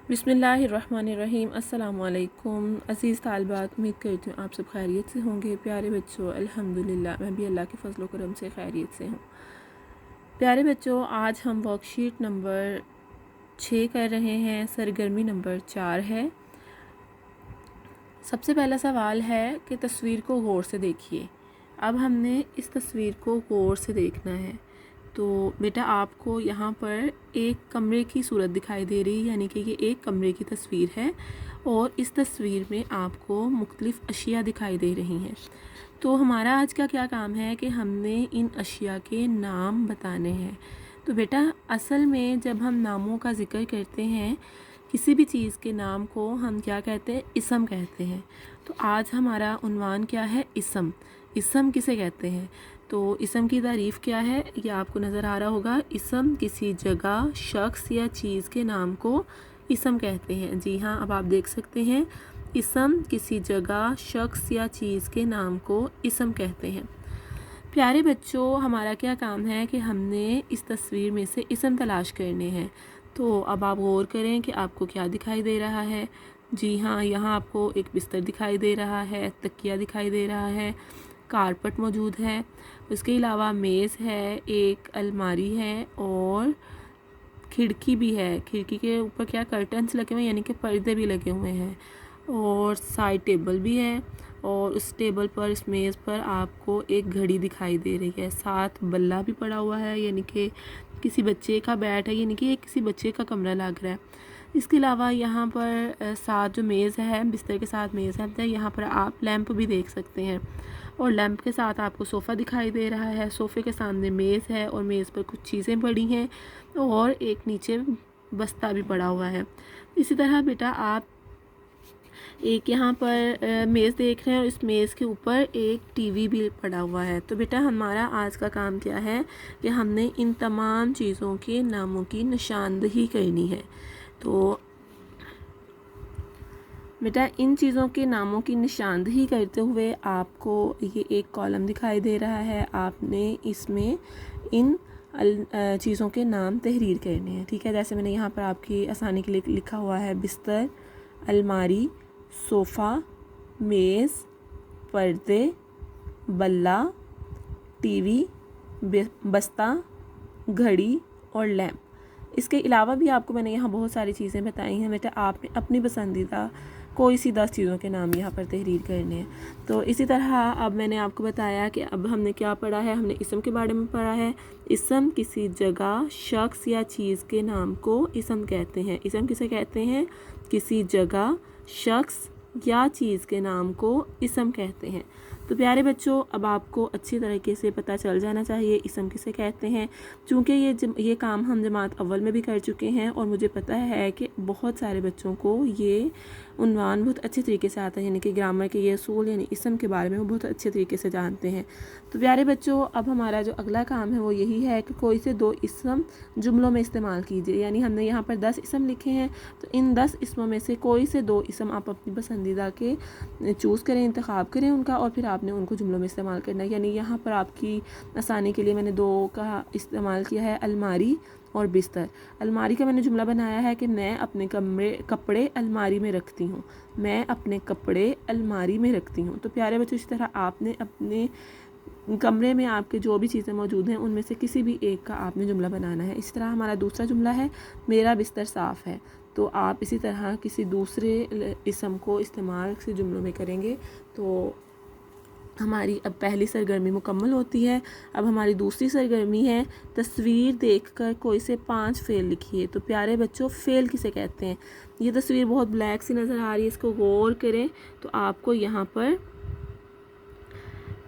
बिस्मिल्लाहिर्रहमानिर्रहीम। अस्सलाम वालेकुम अज़ीज़ तालिबात, उम्मीद करती हूँ आप सब खैरियत से होंगे। प्यारे बच्चों, अल्हम्दुलिल्लाह मैं भी अल्लाह के फ़ज़ल करम से खैरियत से हूँ। प्यारे बच्चों, आज हम वर्कशीट नंबर 6 कर रहे हैं। सरगर्मी नंबर 4 है। सबसे पहला सवाल है कि तस्वीर को गौर से देखिए। अब हमने इस तस्वीर को गौर से देखना है। तो बेटा आपको यहाँ पर एक कमरे की सूरत दिखाई दे रही है, यानी कि ये एक कमरे की तस्वीर है और इस तस्वीर में आपको मुख्तलिफ़ अशिया दिखाई दे रही हैं। तो हमारा आज का क्या काम है कि हमने इन अशिया के नाम बताने हैं। तो बेटा असल में जब हम नामों का ज़िक्र करते हैं, किसी भी चीज़ के नाम को हम क्या कहते हैं? इसम कहते हैं। तो आज हमारा उन्वान क्या है? इसम। इसम किसे कहते हैं? तो इसम की तारीफ़ क्या है ये आपको नज़र आ रहा होगा। इसम किसी जगह, शख्स या चीज़ के नाम को इसम कहते हैं। जी हाँ, अब आप देख सकते हैं, इसम किसी जगह, शख्स या चीज़ के नाम को इसम कहते हैं। प्यारे बच्चों, हमारा क्या काम है कि हमने इस तस्वीर में से इसम तलाश करने हैं। तो अब आप गौर करें कि आपको क्या दिखाई दे रहा है। जी हाँ, यहाँ आपको एक बिस्तर दिखाई दे रहा है, तकिया दिखाई दे रहा है, कारपेट मौजूद है, उसके अलावा मेज़ है, एक अलमारी है और खिड़की भी है। खिड़की के ऊपर क्या कर्टन्स लगे हुए हैं, यानी कि पर्दे भी लगे हुए हैं और साइड टेबल भी है और उस टेबल पर, इस मेज़ पर आपको एक घड़ी दिखाई दे रही है। साथ बल्ला भी पड़ा हुआ है, यानी कि किसी बच्चे का बैट है, यानी कि ये किसी बच्चे का कमरा लग रहा है। इसके अलावा यहाँ पर साथ जो मेज़ है, बिस्तर के साथ मेज़ है, यहाँ पर आप लैंप भी देख सकते हैं और लैंप के साथ आपको सोफ़ा दिखाई दे रहा है। सोफ़े के सामने मेज़ है और मेज़ पर कुछ चीज़ें पड़ी हैं और एक नीचे बस्ता भी पड़ा हुआ है। इसी तरह बेटा आप एक यहाँ पर मेज़ देख रहे हैं और इस मेज़ के ऊपर एक टीवी भी पड़ा हुआ है। तो बेटा हमारा आज का काम क्या है कि हमने इन तमाम चीज़ों के नामों की निशानदही करनी है। तो बेटा इन चीज़ों के नामों की निशानदही करते हुए आपको ये एक कॉलम दिखाई दे रहा है। आपने इसमें इन चीज़ों के नाम तहरीर करने हैं। ठीक है, जैसे मैंने यहाँ पर आपकी आसानी के लिए लिखा हुआ है, बिस्तर, अलमारी, सोफ़ा, मेज़, पर्दे, बल्ला, टीवी, बस्ता, घड़ी और लैंप। इसके अलावा भी आपको मैंने यहाँ बहुत सारी चीज़ें बताई हैं। बेटा आपने अपनी पसंदीदा कोई सी 10 चीज़ों के नाम यहाँ पर तहरीर करने हैं। तो इसी तरह अब मैंने आपको बताया कि अब हमने क्या पढ़ा है। हमने इसम के बारे में पढ़ा है। इसम किसी जगह, शख्स या चीज़ के नाम को इसम कहते हैं। इसम किसे कहते हैं? किसी जगह, शख्स या चीज़ के नाम को इसम कहते हैं। तो प्यारे बच्चों, अब आपको अच्छी तरीके से पता चल जाना चाहिए इसम किसे कहते हैं। चूँकि ये काम हम जमात अव्वल में भी कर चुके हैं और मुझे पता है कि बहुत सारे बच्चों को ये उन्वान बहुत अच्छे तरीके से आता है, यानी कि ग्रामर के ये असूल यानी इसम के बारे में वो बहुत अच्छे तरीके से जानते हैं। तो प्यारे बच्चों, अब हमारा जो अगला काम है वो यही है कि कोई से 2 इसम जुमलों में इस्तेमाल कीजिए। यानी हमने यहाँ पर 10 इसम लिखे हैं, तो इन 10 इसमों में से कोई से 2 इसम आप अपनी पसंदीदा के चूज़ करें, इंतखाब करें उनका और फिर आपने उनको जुमलों में इस्तेमाल करना है। यानी यहाँ पर आपकी आसानी के लिए मैंने 2 का इस्तेमाल किया है, अलमारी और बिस्तर। अलमारी का मैंने जुमला बनाया है कि मैं अपने कपड़े अलमारी में रखती हूँ। मैं अपने कपड़े अलमारी में रखती हूँ। तो प्यारे बच्चों, इस तरह आपने अपने कमरे में आपके जो भी चीज़ें मौजूद हैं उनमें से किसी भी एक का आपने जुमला बनाना है। इस तरह हमारा दूसरा जुमला है, मेरा बिस्तर साफ़ है। तो आप इसी तरह किसी दूसरे इसम को इस्तेमाल किसी जुमलों में करेंगे तो हमारी अब पहली सरगर्मी मुकम्मल होती है। अब हमारी दूसरी सरगर्मी है, तस्वीर देखकर कोई से 5 फ़ेल लिखिए। तो प्यारे बच्चों, फ़ेल किसे कहते हैं? ये तस्वीर बहुत ब्लैक सी नज़र आ रही है, इसको गौर करें तो आपको यहाँ पर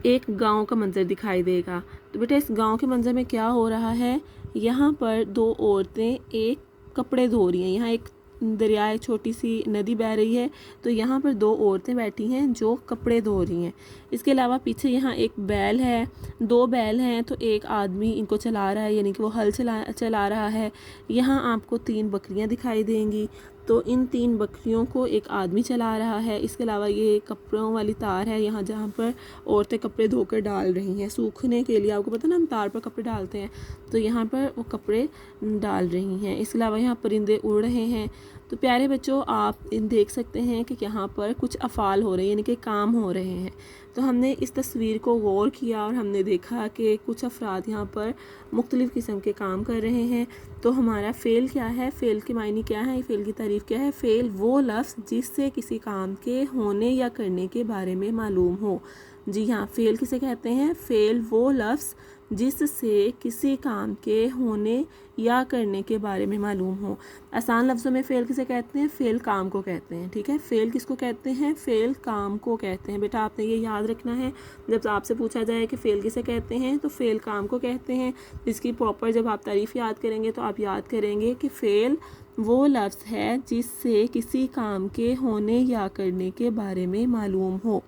एक गांव का मंजर दिखाई देगा। तो बेटा इस गांव के मंजर में क्या हो रहा है? यहाँ पर 2 औरतें एक कपड़े धो रही हैं। यहाँ एक दरिया, एक छोटी सी नदी बह रही है, तो यहाँ पर 2 औरतें बैठी हैं जो कपड़े धो रही हैं। इसके अलावा पीछे यहाँ एक बैल है, 2 बैल हैं, तो एक आदमी इनको चला रहा है, यानी कि वो हल चला रहा है। यहाँ आपको 3 बकरियाँ दिखाई देंगी, तो इन 3 बकरियों को एक आदमी चला रहा है। इसके अलावा ये कपड़ों वाली तार है यहाँ जहाँ पर औरतें कपड़े धोकर डाल रही हैं सूखने के लिए। आपको पता ना, हम तार पर कपड़े डालते हैं, तो यहाँ पर वो कपड़े डाल रही हैं। इसके अलावा यहाँ परिंदे उड़ रहे हैं। तो प्यारे बच्चों, आप देख सकते हैं कि यहाँ पर कुछ अफ़ाल हो रहे हैं, यानी कि काम हो रहे हैं। तो हमने इस तस्वीर को गौर किया और हमने देखा कि कुछ अफराद यहाँ पर मुख्तलिफ़ किस्म के काम कर रहे हैं। तो हमारा फ़ेल क्या है, फ़ेल के मायने क्या है, फ़ेल की तारीफ़ क्या है। फ़ेल वो लफ्ज़ जिससे किसी काम के होने या करने के बारे में मालूम हो। जी हाँ, फ़ेल किसे कहते हैं? फ़ेल वो लफ्ज़ जिससे किसी काम के होने या करने के बारे में मालूम हो। आसान लफ्ज़ों में फ़ेल किसे कहते हैं? फ़ेल काम को कहते हैं। ठीक है, फ़ेल किसको कहते हैं? फ़ेल काम को कहते हैं। बेटा आपने ये याद रखना है, जब आपसे पूछा जाए कि फ़ेल किसे कहते हैं तो फ़ेल काम को कहते हैं। इसकी प्रॉपर जब आप तारीफ़ याद करेंगे तो आप याद करेंगे कि फ़ेल वो लफ्ज़ है जिससे किसी काम के होने या करने के बारे में मालूम हो।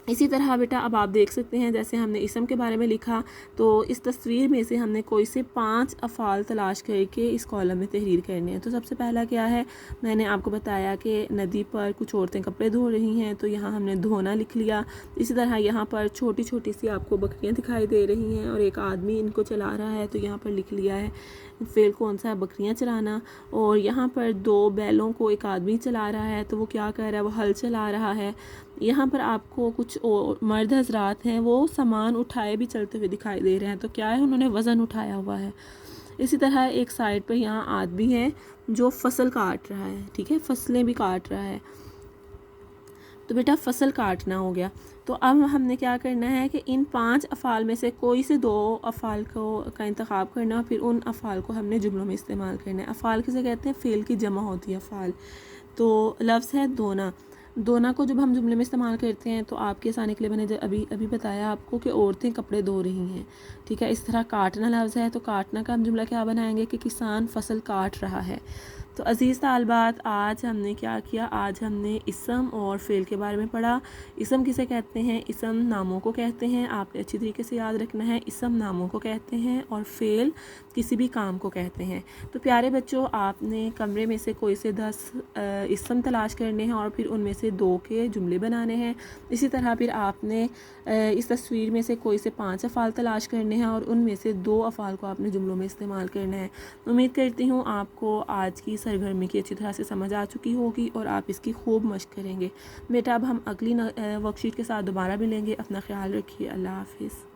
इसी तरह बेटा अब आप देख सकते हैं, जैसे हमने इसम के बारे में लिखा, तो इस तस्वीर में से हमने कोई से 5 अफ़ाल तलाश करके इस कॉलम में तहरीर करने हैं। तो सबसे पहला क्या है, मैंने आपको बताया कि नदी पर कुछ औरतें कपड़े धो रही हैं, तो यहाँ हमने धोना लिख लिया। इसी तरह यहाँ पर छोटी छोटी सी आपको बकरियाँ दिखाई दे रही हैं और एक आदमी इनको चला रहा है, तो यहाँ पर लिख लिया है फ़ेल कौन सा है, बकरियाँ चलाना। और यहाँ पर 2 बैलों को एक आदमी चला रहा है, तो वो क्या कर रहा है, वो हल चला रहा है। यहाँ पर आपको कुछ मर्द हजरात हैं, वो सामान उठाए भी चलते हुए दिखाई दे रहे हैं, तो क्या है, उन्होंने वज़न उठाया हुआ है। इसी तरह एक साइड पर यहाँ आदमी है जो फसल काट रहा है। ठीक है, फसलें भी काट रहा है। तो बेटा फसल काटना हो गया। तो अब हमने क्या करना है कि इन 5 अफ़ाल में से कोई से 2 अफ़ाल का इंतखाब करना और फिर उन अफ़ाल को हमने जुमलों में इस्तेमाल करना है। अफ़ाल किसे कहते हैं? फ़ेल की जमा होती है अफ़ाल। तो लफ्ज़ है दोना। दोना को जब हम जुमले में इस्तेमाल करते हैं तो आपके आसानी के लिए मैंने अभी बताया आपको कि औरतें कपड़े धो रही हैं। ठीक है, इस तरह काटना लफ्ज़ है, तो काटना का हम जुमला क्या बनाएंगे कि किसान फसल काट रहा है। तो अज़ीज़ तालबात, आज हमने क्या किया, आज हमने इसम और फ़ेल के बारे में पढ़ा। इसम किसे कहते हैं? इसम नामों को कहते हैं। आपने अच्छी तरीके से याद रखना है, इसम नामों को कहते हैं और फ़ेल किसी भी काम को कहते हैं। तो प्यारे बच्चों, आपने कमरे में से कोई से 10 इसम तलाश करने हैं और फिर उनमें से 2 के जुमले बनाने हैं। इसी तरह फिर आपने इस तस्वीर में से कोई से 5 अफ़ाल तलाश करने हैं और उनमें से 2 अफ़ाल को आपने जुमलों में इस्तेमाल करना है। उम्मीद करती हूँ आपको आज की सरगर्मी की अच्छी तरह से समझ आ चुकी होगी और आप इसकी खूब मशक करेंगे। बेटा अब हम अगली वर्कशीट के साथ दोबारा मिलेंगे। अपना ख्याल रखिए। अल्लाह हाफ़िज़।